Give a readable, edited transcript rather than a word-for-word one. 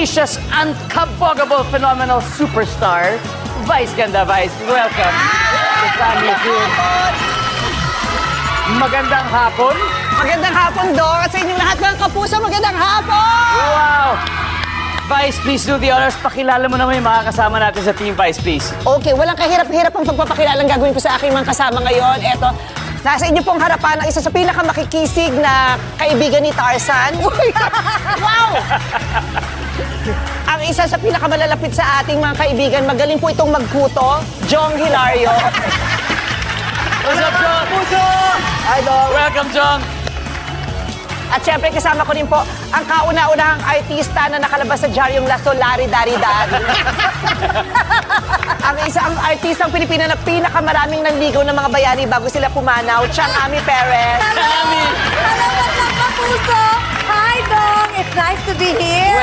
Asia's unkabogable phenomenal superstar, Vice Ganda. Vice, welcome. The family here. Magandang hapon. Magandang hapon, Dong. At sa inyong lahat ng kapuso, magandang hapon! Wow! Vice, please do the honors. Pakilala mo naman yung mga kasama natin sa Team Vice, please. Okay, walang kahirap-hirap ang pagpapakilalang gagawin ko sa aking mga kasama ngayon. Eto, nasa inyo pong harapan ang isa sa pinakamakikisig na kaibigan ni Tarzan. Wow! Ang isa sa pinakamalalapit sa ating mga kaibigan, magaling po itong magkuto, Jong Hilario. What's up, Jong? Puso! Hi, Dong. Welcome, Jong. At syempre, kasama ko rin po ang kauna-unahang artista na nakalabas sa Diaryong La Solari Dari Dari. Ang isang artistang Pilipina na pinakamaraming nanligaw ng mga bayani bago sila pumanaw, Chang Ami Perez. Ami. Hello, what's up, Kapuso? Hi, Dong. It's nice to be here.